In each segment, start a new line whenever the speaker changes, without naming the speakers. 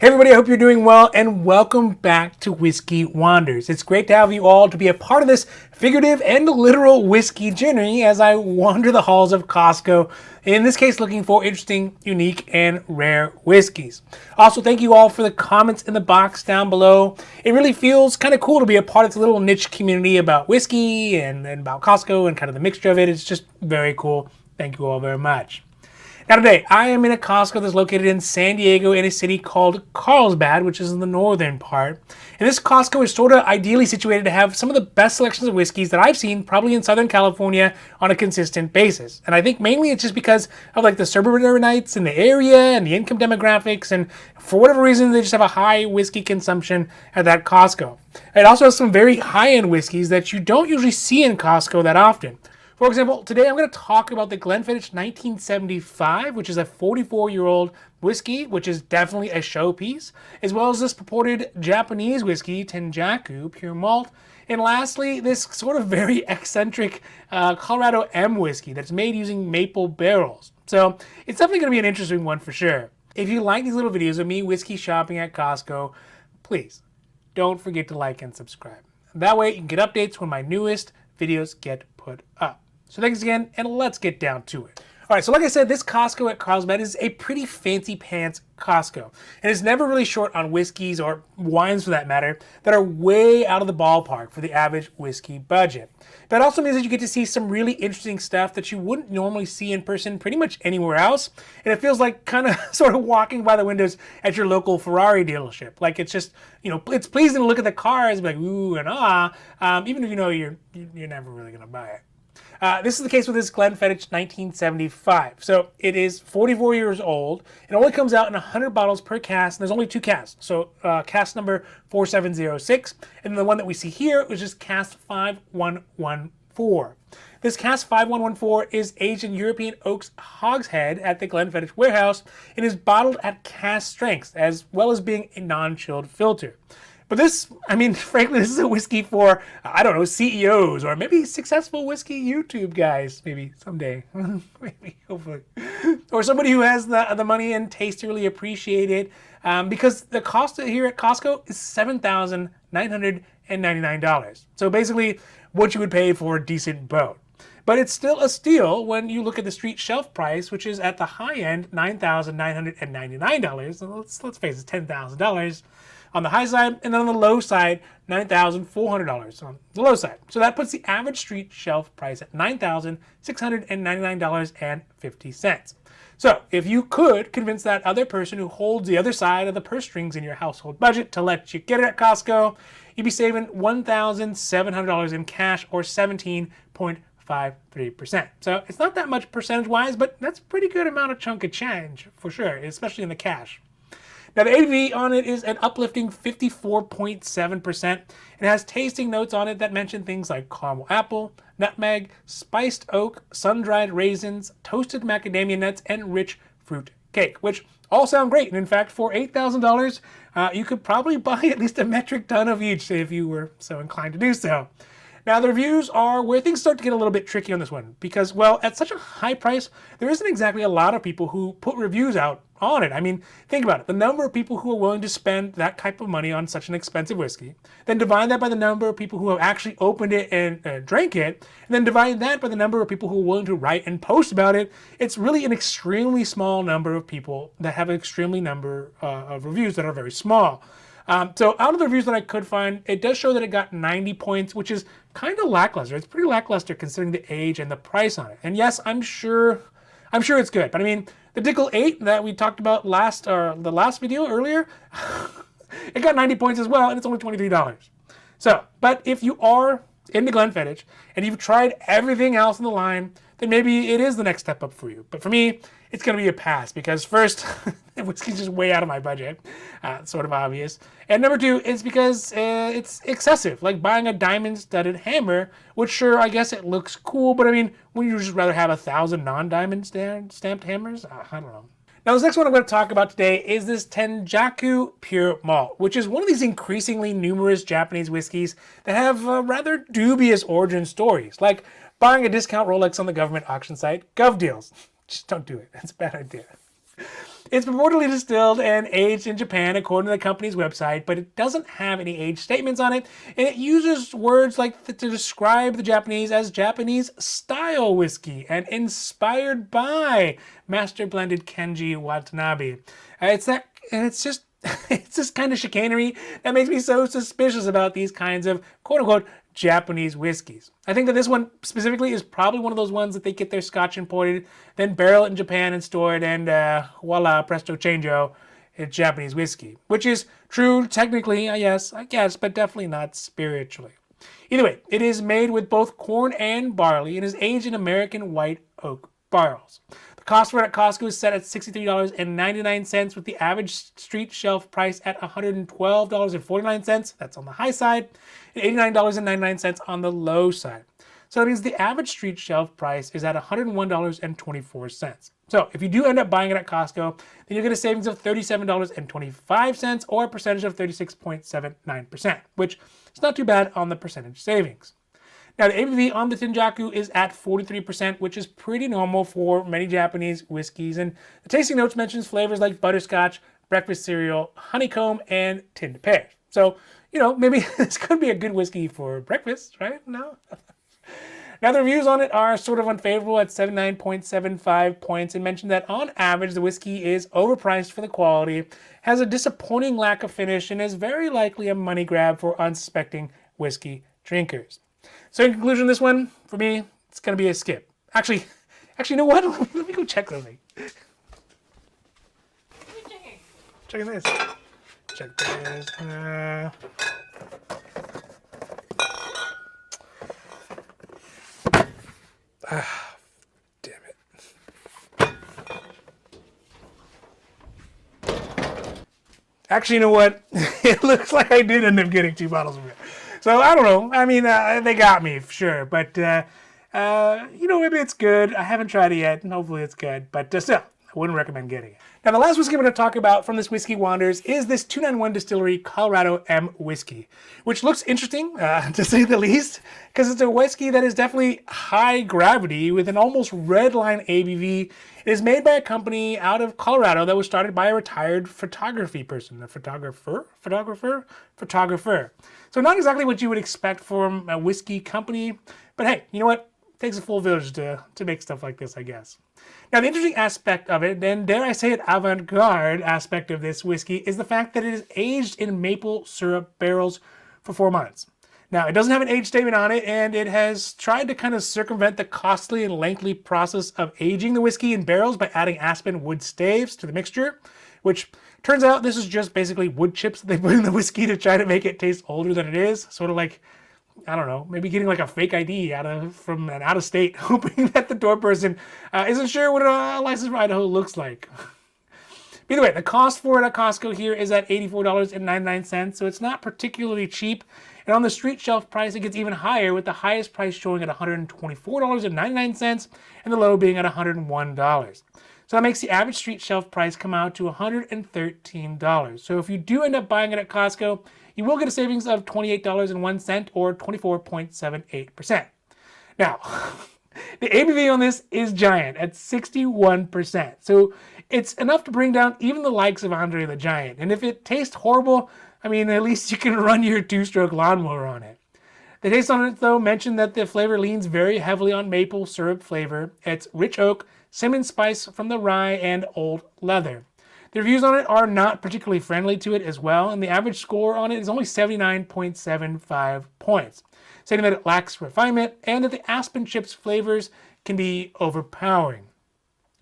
Hey everybody, I hope you're doing well and welcome back to Whiskey Wanders. It's great to have you all to be a part of this figurative and literal whiskey journey as I wander the halls of Costco, in this case looking for interesting, unique, and rare whiskeys. Also, thank you all for the comments in the box down below. It really feels kind of cool to be a part of this little niche community about whiskey and about Costco and kind of the mixture of it. It's just very cool. Thank you all very much. Now today, I am in a Costco that's located in San Diego in a city called Carlsbad, which is in the northern part. And this Costco is sort of ideally situated to have some of the best selections of whiskeys that I've seen probably in Southern California on a consistent basis. And I think mainly it's just because of like the suburbanites in the area and the income demographics, and for whatever reason, they just have a high whiskey consumption at that Costco. It also has some very high-end whiskeys that you don't usually see in Costco that often. For example, today I'm going to talk about the Glenfiddich 1975, which is a 44-year-old whiskey, which is definitely a showpiece, as well as this purported Japanese whiskey, Tenjaku Pure Malt, and lastly, this sort of very eccentric Colorado M whiskey that's made using maple barrels. So it's definitely going to be an interesting one for sure. If you like these little videos of me whiskey shopping at Costco, please don't forget to like and subscribe. That way you can get updates when my newest videos get put up. So thanks again, and let's get down to it. All right, so like I said, this Costco at Carlsbad is a pretty fancy pants Costco. And it's never really short on whiskeys, or wines for that matter, that are way out of the ballpark for the average whiskey budget. That also means that you get to see some really interesting stuff that you wouldn't normally see in person pretty much anywhere else. And it feels like kind of sort of walking by the windows at your local Ferrari dealership. Like it's just, it's pleasing to look at the cars and be like, ooh and ah, even if you know you're never really going to buy it. This is the case with this Glenfiddich 1975. So it is 44 years old. It only comes out in 100 bottles per cask, and there's only two casks. So cask number 4706, and the one that we see here is just cask 5114. This cask 5114 is aged in European oaks hogshead at the Glenfiddich warehouse and is bottled at cask strength, as well as being a non-chilled filter. But this, frankly, this is a whiskey for, I don't know, CEOs or maybe successful whiskey YouTube guys, maybe someday, maybe, hopefully. Or somebody who has the money and taste to really appreciate it, because the cost here at Costco is $7,999. So basically what you would pay for a decent boat. But it's still a steal when you look at the street shelf price, which is at the high end, $9,999. So let's face it, $10,000 on the high side, and then on the low side, $9,400 on the low side. So that puts the average street shelf price at $9,699.50. So if you could convince that other person who holds the other side of the purse strings in your household budget to let you get it at Costco, you'd be saving $1,700 in cash, or 17.53%. So it's not that much percentage-wise, but that's a pretty good amount of chunk of change for sure, especially in the cash. Now the ABV on it is an uplifting 54.7%. It has tasting notes on it that mention things like caramel apple, nutmeg, spiced oak, sun-dried raisins, toasted macadamia nuts, and rich fruit cake, which all sound great. And in fact, for $8,000, you could probably buy at least a metric ton of each if you were so inclined to do so. Now, the reviews are where things start to get a little bit tricky on this one because, well, at such a high price, there isn't exactly a lot of people who put reviews out on it. Think about it. The number of people who are willing to spend that type of money on such an expensive whiskey, then divide that by the number of people who have actually opened it and drank it, and then divide that by the number of people who are willing to write and post about it. It's really an extremely small number of people that have an extremely number of reviews that are very small. So out of the reviews that I could find, it does show that it got 90 points, which is kind of lackluster. It's pretty lackluster considering the age and the price on it. And yes, I'm sure it's good. But the Dickel 8 that we talked about the last video earlier, it got 90 points as well, and it's only $23. So, but if you are into Glenfiddich and you've tried everything else in the line, then maybe it is the next step up for you. But for me, it's going to be a pass because first, the whiskey's just way out of my budget. Sort of obvious. And number two, it's because it's excessive. Like buying a diamond-studded hammer, which sure, I guess it looks cool, but wouldn't you just rather have 1,000 non-diamond stamped hammers? I don't know. Now, this next one I'm going to talk about today is this Tenjaku Pure Malt, which is one of these increasingly numerous Japanese whiskeys that have rather dubious origin stories, like buying a discount Rolex on the government auction site, GovDeals. Just don't do it. That's a bad idea. It's purportedly distilled and aged in Japan according to the company's website, but it doesn't have any age statements on it, and it uses words like to describe the Japanese as Japanese style whiskey and inspired by master blended Kenji Watanabe. It's just it's this kind of chicanery that makes me so suspicious about these kinds of quote-unquote Japanese whiskeys. I think that this one specifically is probably one of those ones that they get their Scotch imported, then barrel it in Japan and store it, and voila, presto changeo, it's Japanese whiskey. Which is true technically, yes, I guess, but definitely not spiritually. Either way, it is made with both corn and barley and is aged in American white oak barrels. The cost for it at Costco is set at $63.99 with the average street shelf price at $112.49. That's on the high side, and $89.99 on the low side. So that means the average street shelf price is at $101.24. So if you do end up buying it at Costco, then you'll get a savings of $37.25 or a percentage of 36.79%, which is not too bad on the percentage savings. Now, the ABV on the Tenjaku is at 43%, which is pretty normal for many Japanese whiskeys. And the tasting notes mentions flavors like butterscotch, breakfast cereal, honeycomb, and tinned pears. So, maybe this could be a good whiskey for breakfast, right? No? Now, the reviews on it are sort of unfavorable at 79.75 points and mention that on average, the whiskey is overpriced for the quality, has a disappointing lack of finish, and is very likely a money grab for unsuspecting whiskey drinkers. So in conclusion, this one, for me, it's going to be a skip. Actually, you know what? Let me go check something.
What are you checking?
Checking this. Check this. Damn it. Actually, you know what? It looks like I did end up getting 2 bottles of it. So I don't know. I mean, they got me, sure. But, maybe it's good. I haven't tried it yet, and hopefully it's good. But still, I wouldn't recommend getting it. Now, the last whiskey I'm going to talk about from this Whiskey Wanders is this 291 Distillery Colorado M whiskey, which looks interesting, to say the least, because it's a whiskey that is definitely high gravity with an almost red line ABV. It is made by a company out of Colorado that was started by a retired photography person. A photographer. So not exactly what you would expect from a whiskey company, but hey, you know what? It takes a full village to make stuff like this, I guess. Now, the interesting aspect of it, and dare I say it, avant-garde aspect of this whiskey, is the fact that it is aged in maple syrup barrels for 4 months. Now, it doesn't have an age statement on it, and it has tried to kind of circumvent the costly and lengthy process of aging the whiskey in barrels by adding aspen wood staves to the mixture, which turns out this is just basically wood chips that they put in the whiskey to try to make it taste older than it is. Sort of like, I don't know, maybe getting like a fake ID from an out-of-state, hoping that the door person isn't sure what a license from Idaho looks like. Either way, the cost for it at Costco here is at $84.99, so it's not particularly cheap. And on the street shelf price, it gets even higher, with the highest price showing at $124.99 and the low being at $101. So that makes the average street shelf price come out to $113. So if you do end up buying it at Costco, you will get a savings of $28.01 or 24.78%. Now, the ABV on this is giant at 61%. So it's enough to bring down even the likes of Andre the Giant. And if it tastes horrible, I mean, at least you can run your 2-stroke lawnmower on it. The taste on it, though, mentioned that the flavor leans very heavily on maple syrup flavor. It's rich oak, cinnamon spice from the rye, and old leather. The reviews on it are not particularly friendly to it as well, and the average score on it is only 79.75 points, stating that it lacks refinement and that the aspen chips flavors can be overpowering.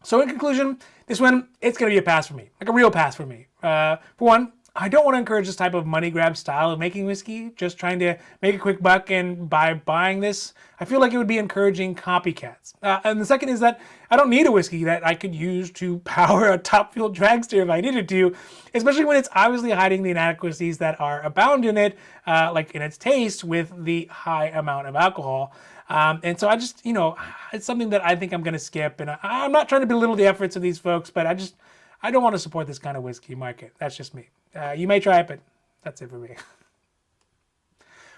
So in conclusion, this one, it's going to be a pass for me, like a real pass for me. For one, I don't want to encourage this type of money grab style of making whiskey, just trying to make a quick buck, and by buying this, I feel like it would be encouraging copycats. And the second is that I don't need a whiskey that I could use to power a top-fuel dragster if I needed to, especially when it's obviously hiding the inadequacies that are abound in it, like in its taste with the high amount of alcohol. And so I just, it's something that I think I'm going to skip, and I'm not trying to belittle the efforts of these folks, but I don't want to support this kind of whiskey market. That's just me. You may try it, but that's it for me.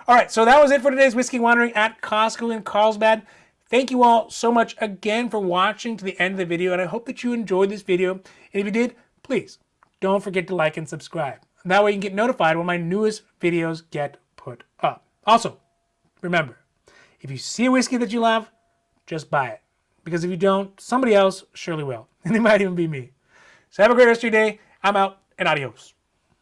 All right, so that was it for today's Whiskey Wandering at Costco in Carlsbad. Thank you all so much again for watching to the end of the video, and I hope that you enjoyed this video. And if you did, please don't forget to like and subscribe. That way you can get notified when my newest videos get put up. Also, remember, if you see a whiskey that you love, just buy it. Because if you don't, somebody else surely will. And it might even be me. So have a great rest of your day. I'm out, and adios.